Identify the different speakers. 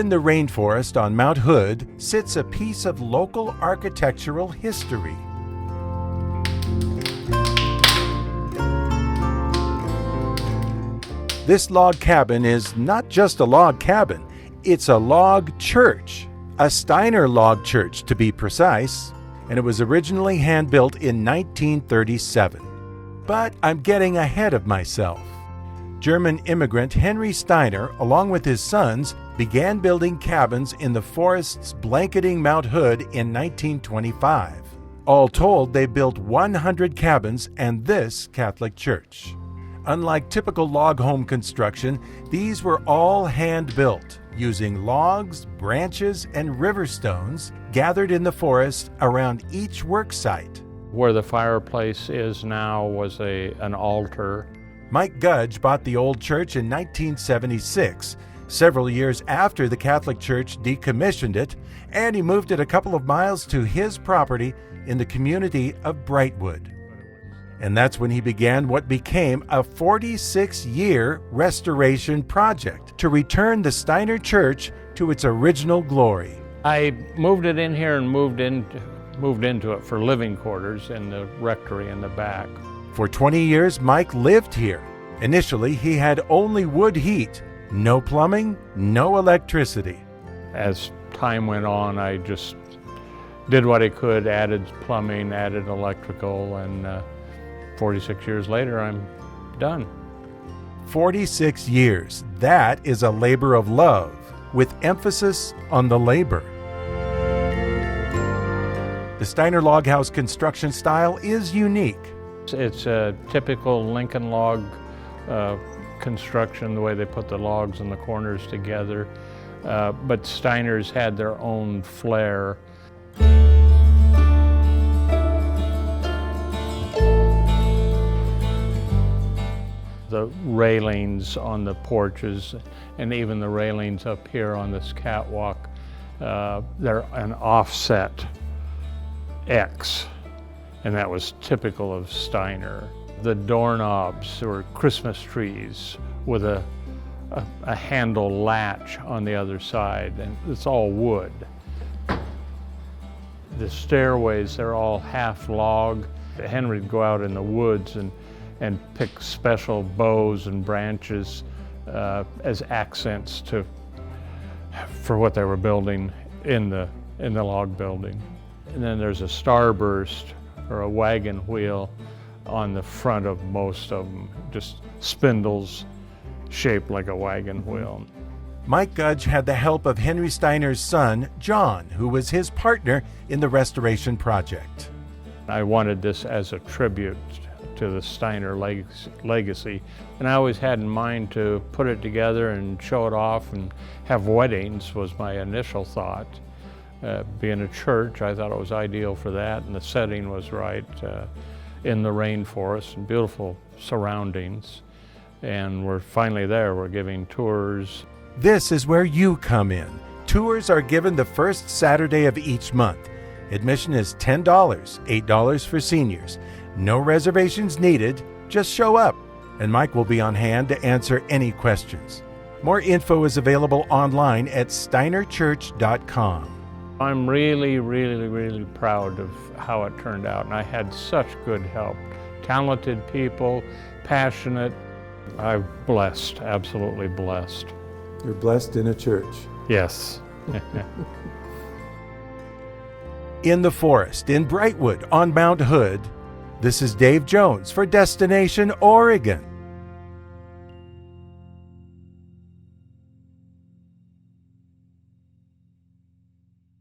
Speaker 1: in the rainforest on Mount Hood sits a piece of local architectural history. This log cabin is not just a log cabin, it's a log church, a Steiner log church to be precise, and it was originally hand-built in 1937. But I'm getting ahead of myself. German immigrant Henry Steiner, along with his sons, began building cabins in the forests blanketing Mount Hood in 1925. All told, they built 100 cabins and this Catholic church. Unlike typical log home construction, these were all hand-built, using logs, branches, and river stones gathered in the forest around each work site.
Speaker 2: Where the fireplace is now was an altar.
Speaker 1: Mike Gudge bought the old church in 1976, several years after the Catholic Church decommissioned it, and he moved it a couple of miles to his property in the community of Brightwood. And that's when he began what became a 46-year restoration project to return the Steiner Church to its original glory.
Speaker 2: I moved it in here and moved into it for living quarters in the rectory in the back.
Speaker 1: For 20 years, Mike lived here. Initially, he had only wood heat, no plumbing, no electricity.
Speaker 2: As time went on, I just did what I could, added plumbing, added electrical, and 46 years later, I'm done.
Speaker 1: 46 years. That is a labor of love, with emphasis on the labor. The Steiner log house construction style is unique.
Speaker 2: It's a typical Lincoln log construction, the way they put the logs in the corners together. But Steiners had their own flair. The railings on the porches and even the railings up here on this catwalk, they're an offset X, and that was typical of Steiner. The doorknobs were Christmas trees with a handle latch on the other side, and it's all wood. The stairways, they're all half log. Henry'd go out in the woods and pick special boughs and branches as accents for what they were building in the log building. And then there's a starburst or a wagon wheel on the front of most of them, just spindles shaped like a wagon wheel.
Speaker 1: Mike Gudge had the help of Henry Steiner's son, John, who was his partner in the restoration project.
Speaker 2: I wanted this as a tribute to the Steiner legacy, and I always had in mind to put it together and show it off and have weddings was my initial thought. Being a church, I thought it was ideal for that, and the setting was right in the rainforest and beautiful surroundings. And we're finally there. We're giving tours.
Speaker 1: This is where you come in. Tours are given the first Saturday of each month. Admission is $10, $8 for seniors. No reservations needed, just show up, and Mike will be on hand to answer any questions. More info is available online at steinerchurch.com.
Speaker 2: I'm really, really, really proud of how it turned out, and I had such good help. Talented people, passionate. I'm blessed, absolutely blessed.
Speaker 1: You're blessed in a church.
Speaker 2: Yes.
Speaker 1: In the forest, in Brightwood, on Mount Hood, this is Dave Jones for Destination Oregon.